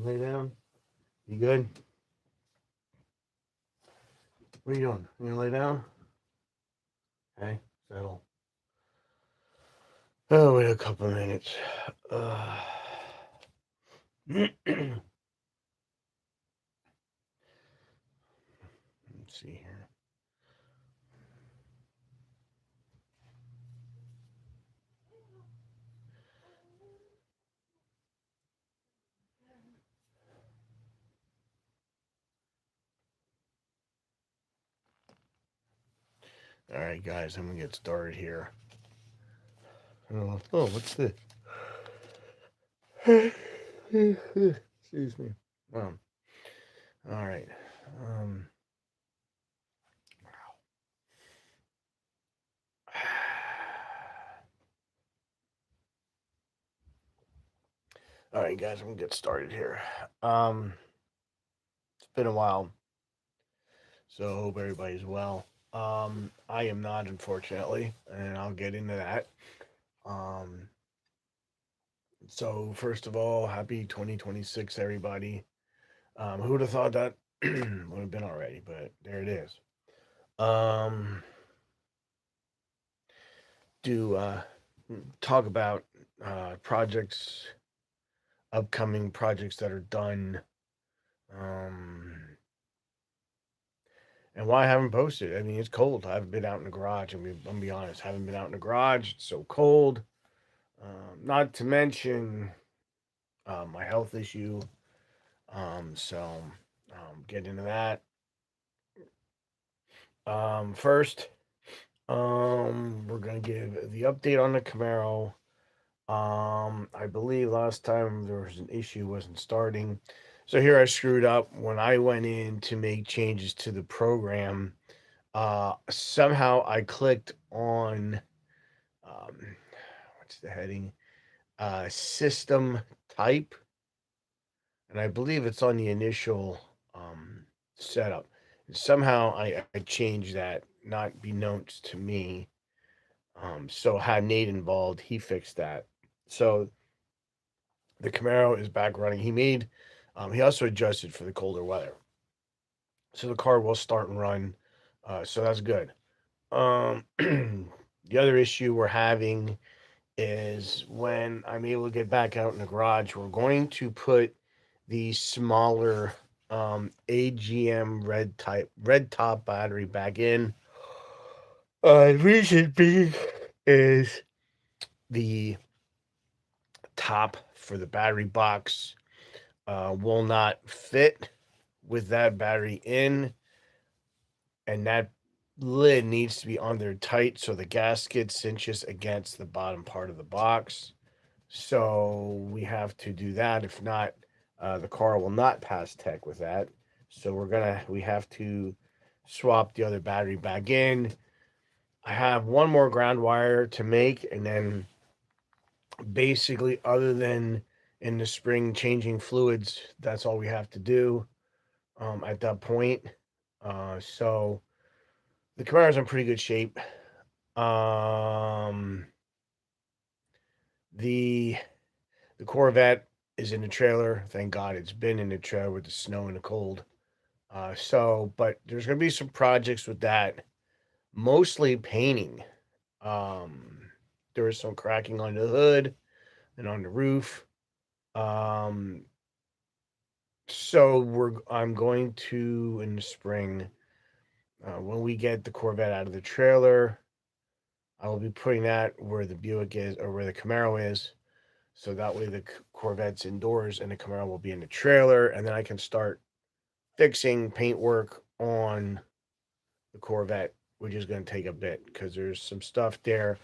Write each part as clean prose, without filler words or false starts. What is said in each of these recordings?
Lay down. You good? What are you doing? You gonna lay down? Okay, settle. Oh, wait a couple of minutes. Let's see here. All right, guys, I'm gonna get started here. Oh, what's this? Excuse me. Um, all right. Um, all right, guys, I'm gonna get started here. It's been a while, so I hope everybody's well. I am not, unfortunately, and I'll get into that. Um, so first of all, happy 2026, everybody. Who would have thought that would have been already? But there it is. Um, do talk about projects, upcoming projects that are done, um, and why I haven't posted. I mean, it's cold. I haven't been out in the garage. I'm gonna be honest. I haven't been out in the garage. It's so cold. Not to mention my health issue. So get into that. First, we're gonna give the update on the Camaro. I believe last time there was an issue wasn't starting. So here I screwed up when I went in to make changes to the program. Somehow I clicked on um, what's the heading? System type, and I believe it's on the initial setup. Somehow I changed that, not beknownst to me. So had Nate involved, he fixed that. So the Camaro is back running. He also adjusted for the colder weather, so the car will start and run. So that's good. The other issue we're having is when I'm able to get back out in the garage, we're going to put the smaller AGM red top battery back in. Reason being is the top for the battery box will not fit with that battery in, and that lid needs to be on there tight so the gasket cinches against the bottom part of the box. So we have to do that. If not, the car will not pass tech with that. So we have to swap the other battery back in. I have one more ground wire to make, and then basically, other than in the spring changing fluids, that's all we have to do at that point. So the Camara's in pretty good shape. Um, the the Corvette is in the trailer. Thank God it's been in the trailer with the snow and the cold. But there's gonna be some projects with that, mostly painting. There is some cracking on the hood and on the roof. Um, I'm going to in the spring when we get the Corvette out of the trailer. I will be putting that where the Buick is or where the Camaro is, so that way the Corvette's indoors and the Camaro will be in the trailer, and then I can start fixing paint work on the Corvette, which is going to take a bit because there's some stuff there.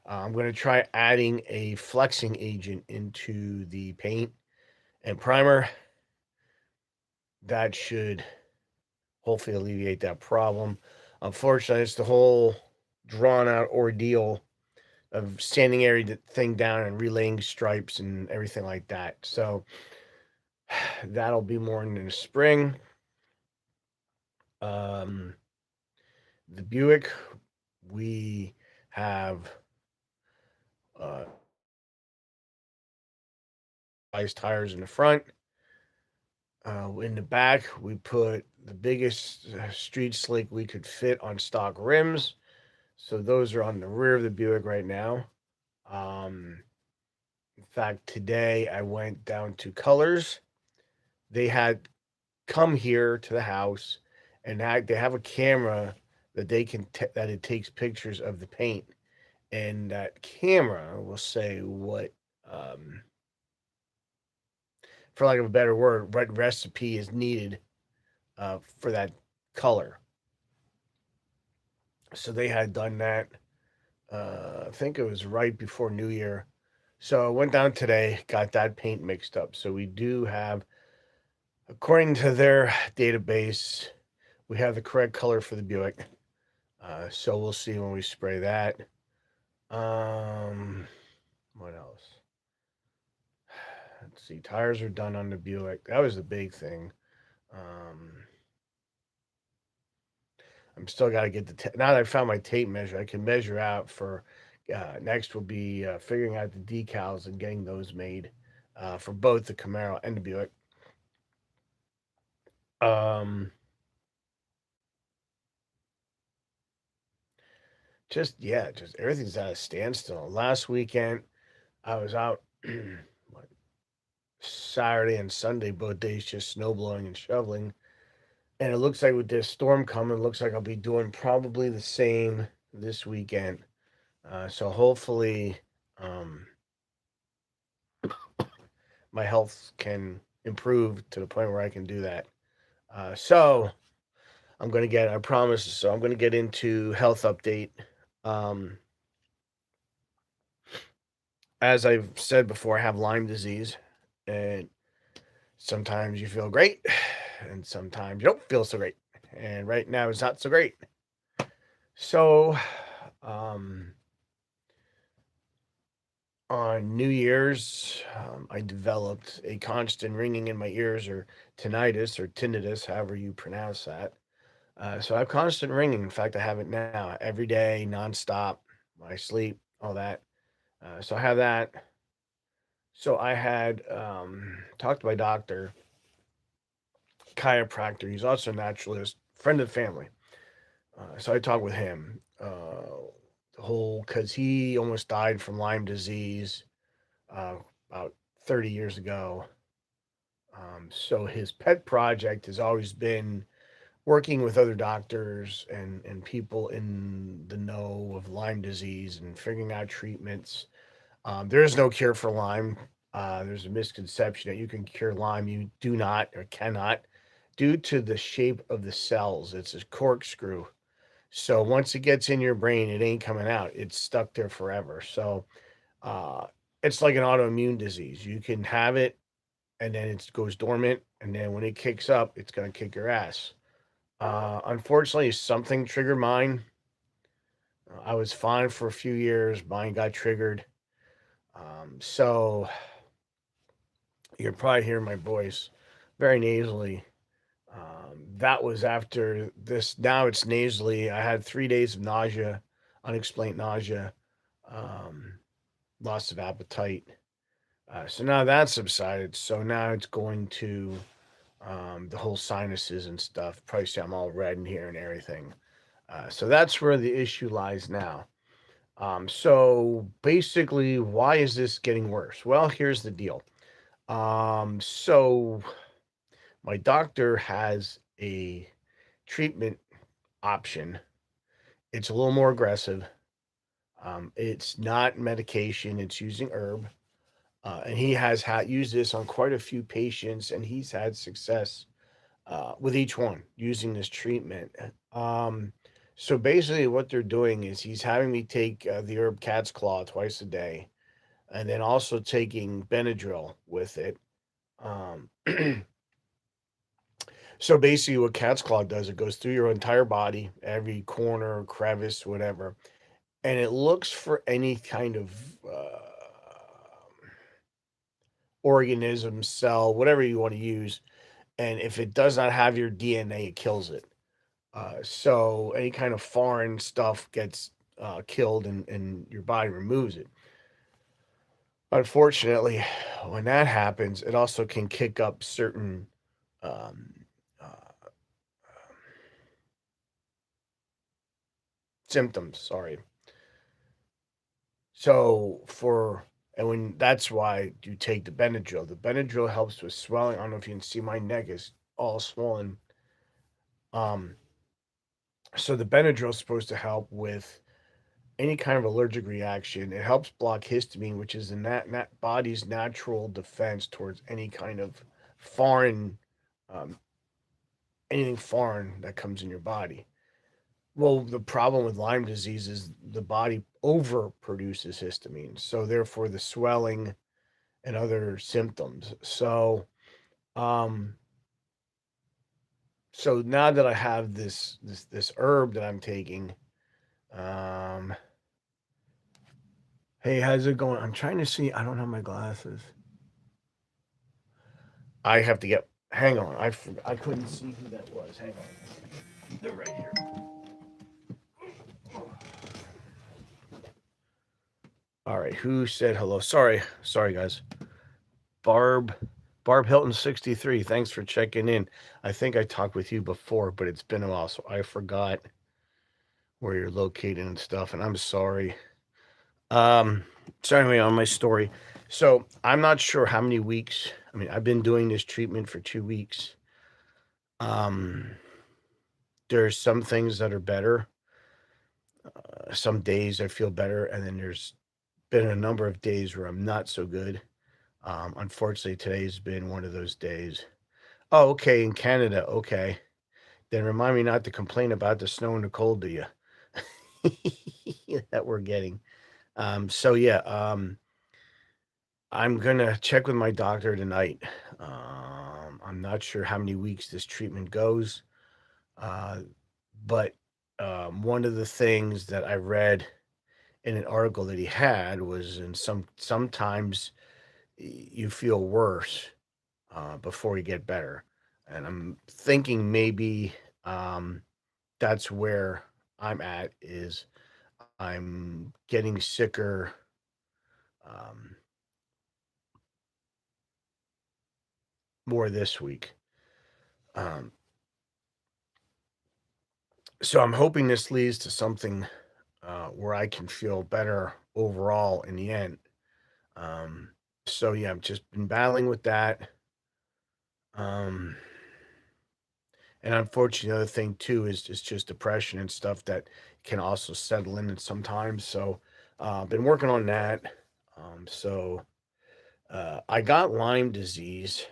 I'm going to try adding a flexing agent into the paint and primer. That should hopefully alleviate that problem. Unfortunately, it's the whole drawn out ordeal of sanding everything down and relaying stripes and everything like that. So that'll be more in the spring. Um, the Buick, we have uh, ice tires in the front. In the back, we put the biggest street slick we could fit on stock rims. So those are on the rear of the Buick right now. In fact, today I went down to Colors. They had come here to the house, and they have a camera that that it takes pictures of the paint, and that camera will say what, um, for lack of a better word, what recipe is needed for that color. So they had done that. I think it was right before New Year. So I went down today, got that paint mixed up. So we do have, according to their database, we have the correct color for the Buick. So we'll see when we spray that. What else? Let's see. Tires are done on the Buick. That was the big thing. I'm still got to get now that I found my tape measure, I can measure out for. Next will be figuring out the decals and getting those made for both the Camaro and the Buick. Just everything's at a standstill. Last weekend, I was out what, Saturday and Sunday, both days, just snow blowing and shoveling. And it looks like with this storm coming, it looks like I'll be doing probably the same this weekend. So hopefully, my health can improve to the point where I can do that. So I'm going to get, I promise. So I'm going to get into health update. As I've said before, I have Lyme disease, and sometimes you feel great, and sometimes you don't feel so great. And right now it's not so great. So, on New Year's, I developed a constant ringing in my ears, or tinnitus, however you pronounce that. So I have constant ringing. In fact, I have it now every day, nonstop. When I sleep, all that. So I have that. So I had talked to my doctor, chiropractor. He's also a naturalist, friend of the family. So I talked with him. The whole because he almost died from Lyme disease about 30 years ago. So his pet project has always been working with other doctors and people in the know of Lyme disease and figuring out treatments. There is no cure for Lyme. There's a misconception that you can cure Lyme. You do not or cannot due to the shape of the cells. It's a corkscrew. So once it gets in your brain, it ain't coming out. It's stuck there forever. So uh, it's like an autoimmune disease. You can have it and then it goes dormant. And then when it kicks up, it's going to kick your ass. Unfortunately, something triggered mine. I was fine for a few years. Mine got triggered. So you can probably hear my voice very nasally. That was after this. Now it's nasally. I had 3 days of nausea, unexplained nausea, um, loss of appetite. So now that's subsided. So now it's going to the whole sinuses and stuff. Probably see I'm all red in here and everything. So that's where the issue lies now. So basically, why is this getting worse? Well, here's the deal. So my doctor has a treatment option. It's a little more aggressive. It's not medication, it's using herb. And he has used this on quite a few patients, and he's had success with each one using this treatment. So basically, what they're doing is he's having me take the herb cat's claw twice a day, and then also taking Benadryl with it. Um, so basically, what cat's claw does, it goes through your entire body, every corner, crevice, whatever, and it looks for any kind of organism, cell, whatever you want to use. And if it does not have your DNA, it kills it. So any kind of foreign stuff gets killed, and your body removes it. Unfortunately, when that happens, it also can kick up certain um, symptoms. Sorry. So and when that's why you take the Benadryl. The Benadryl helps with swelling. I don't know if you can see my neck is all swollen. Um, so the Benadryl is supposed to help with any kind of allergic reaction. It helps block histamine, which is the body's natural defense towards any kind of foreign, um, anything foreign that comes in your body. Well, the problem with Lyme disease is the body overproduces histamine, so therefore the swelling and other symptoms. Um, so now that I have this herb that I'm taking, um, hey, how's it going? I'm trying to see. I don't have my glasses. I have to get. Hang on. I couldn't see who that was. Hang on. They're right here. All right. Who said hello? Sorry, guys. Barb Hilton 63. Thanks for checking in. I think I talked with you before, but it's been a while, so I forgot where you're located and stuff, and I'm sorry. So anyway, on my story. So I'm not sure how many weeks. I mean, I've been doing this treatment for 2 weeks. There's some things that are better. Some days I feel better, and then there's been a number of days where I'm not so good. Unfortunately, today's been one of those days. Oh, okay, in Canada. Okay. Then remind me not to complain about the snow and the cold to you that we're getting. So yeah, I'm gonna check with my doctor tonight. I'm not sure how many weeks this treatment goes, uh, but one of the things that I read in an article that he had was in sometimes you feel worse before you get better, and I'm thinking maybe that's where I'm at is I'm getting sicker um, more this week. Um, so I'm hoping this leads to something where I can feel better overall in the end. Um, so yeah, I've just been battling with that. Um, and unfortunately, the other thing too is just depression and stuff that can also settle in sometimes. So I've been working on that. So I got Lyme disease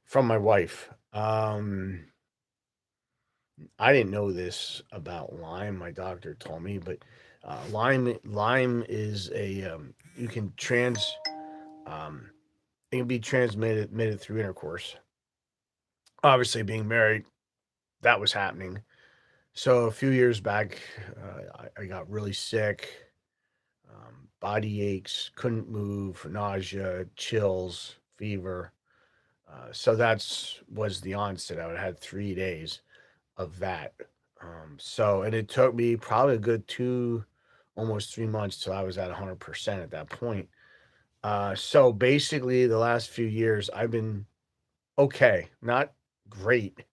from my wife. I didn't know this about Lyme. My doctor told me, but Lyme is you can um, it can be transmitted through intercourse. Obviously, being married, that was happening. So a few years back, I got really sick, body aches, couldn't move, nausea, chills, fever. So that's was the onset. I had 3 days of that. And it took me probably a good almost 3 months till I was at 100% at that point. So basically, the last few years, I've been okay, not great,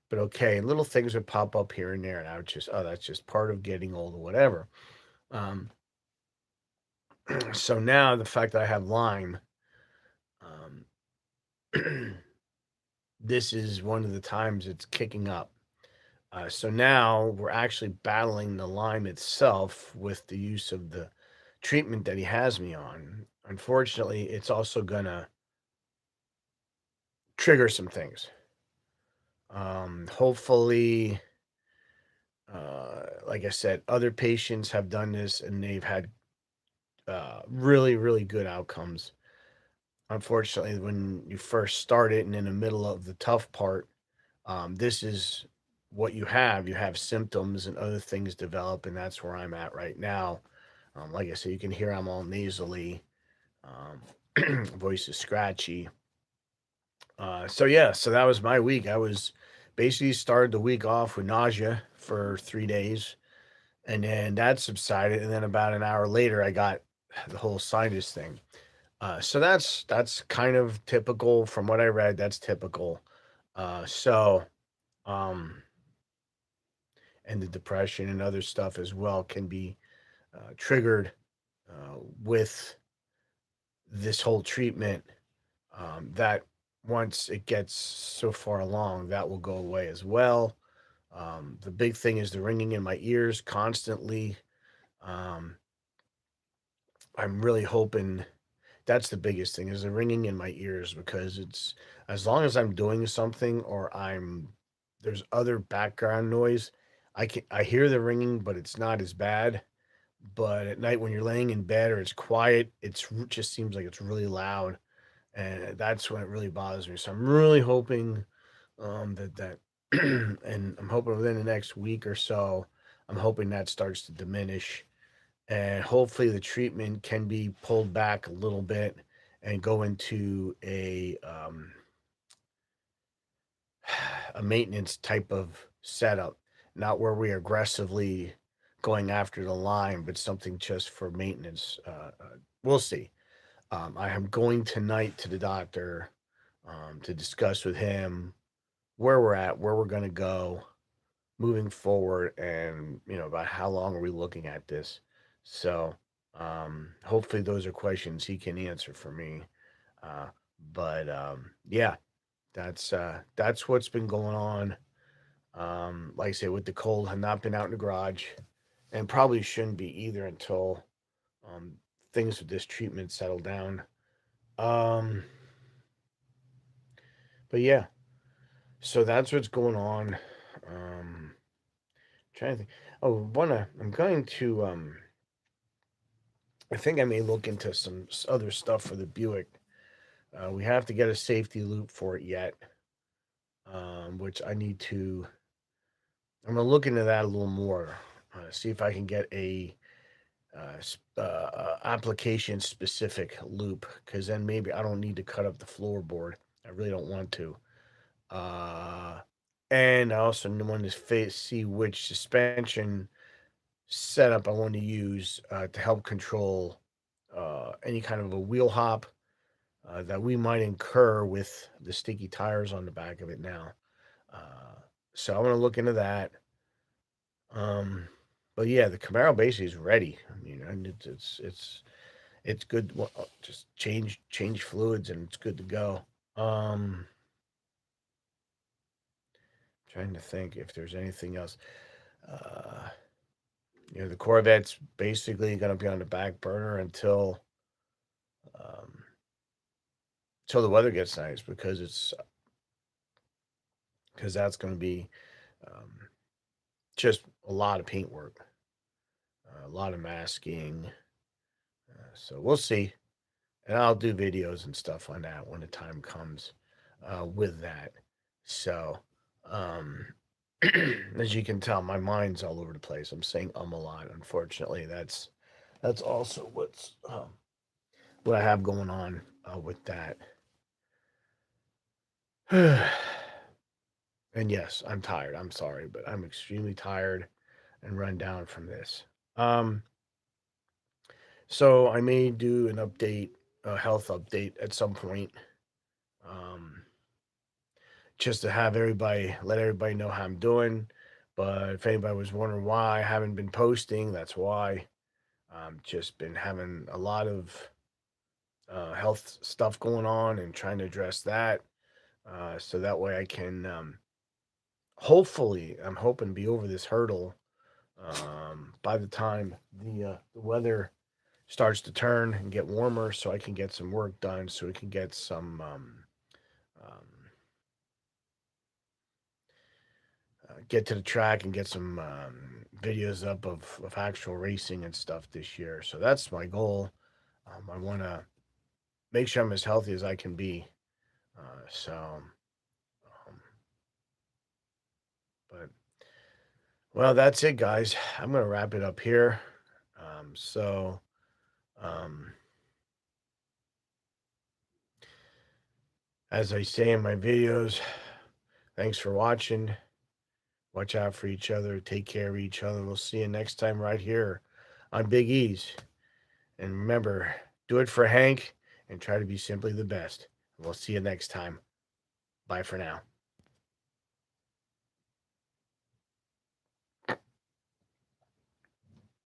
but okay. Little things would pop up here and there, and I would just, oh, that's just part of getting old or whatever. Um, so now the fact that I have Lyme, um, this is one of the times it's kicking up. So now we're actually battling the Lyme itself with the use of the treatment that he has me on. Unfortunately, it's also gonna trigger some things. Hopefully, like I said, other patients have done this and they've had really, really good outcomes. Unfortunately, when you first start it and in the middle of the tough part, this is what you have. You have symptoms and other things develop, and that's where I'm at right now. Like I said, you can hear I'm all nasally, voice is scratchy. So that was my week. I was basically started the week off with nausea for 3 days, and then that subsided. And then about an hour later, I got the whole sinus thing. So that's kind of typical from what I read. That's typical. So um, and the depression and other stuff as well can be triggered with this whole treatment. That once it gets so far along, that will go away as well. The big thing is the ringing in my ears constantly. Um, I'm really hoping that's the biggest thing is the ringing in my ears because it's as long as I'm doing something or there's other background noise, I hear the ringing, but it's not as bad. But at night when you're laying in bed or it's quiet, just seems like it's really loud, and that's when it really bothers me. So I'm really hoping that and I'm hoping within the next week or so, I'm hoping that starts to diminish and hopefully the treatment can be pulled back a little bit and go into a maintenance type of setup, not where we are aggressively going after the line, but something just for maintenance. We'll see. I am going tonight to the doctor to discuss with him where we're at, where we're going to go moving forward, and about how long are we looking at this. So hopefully those are questions he can answer for me. Uh, but yeah, that's what's been going on. Like I say, with the cold, I've not been out in the garage, and probably shouldn't be either until um, things with this treatment settle down. Um, but yeah, so that's what's going on. Trying to think. Oh, I'm going to. I think I may look into some other stuff for the Buick. We have to get a safety loop for it yet, which I need to. I'm gonna look into that a little more. See if I can get a application specific loop, because then maybe I don't need to cut up the floorboard. I really don't want to. Uh, and I also want to see which suspension setup I want to use to help control any kind of a wheel hop that we might incur with the sticky tires on the back of it now. Uh, so I'm gonna look into that. Um, but yeah, the Camaro basically is ready. I mean, and it's good. Well, just change fluids and it's good to go. Um, Trying to think if there's anything else. Uh, the Corvette's basically gonna be on the back burner um, until the weather gets nice because that's going to be um, just a lot of paint work, a lot of masking. So we'll see, and I'll do videos and stuff on that when the time comes with that. So, um, as you can tell, my mind's all over the place. I'm saying a lot. Unfortunately, that's also what I have going on with that. And yes, I'm tired. I'm sorry, but I'm extremely tired and run down from this. Um, so I may do an update, a health update at some point, um, just to have let everybody know how I'm doing. But if anybody was wondering why I haven't been posting, that's why. Just been having a lot of health stuff going on and trying to address that. So that way I can, hopefully, I'm hoping to be over this hurdle by the time the weather starts to turn and get warmer, so I can get some work done, so we can get some um, get to the track and get some videos up of actual racing and stuff this year. So that's my goal. I want to make sure I'm as healthy as I can be. Um, but well, that's it, guys. I'm gonna wrap it up here. So um, as I say in my videos, thanks for watching. Watch out for each other. Take care of each other. We'll see you next time right here on Big E's. And remember, do it for Hank and try to be simply the best. We'll see you next time. Bye for now.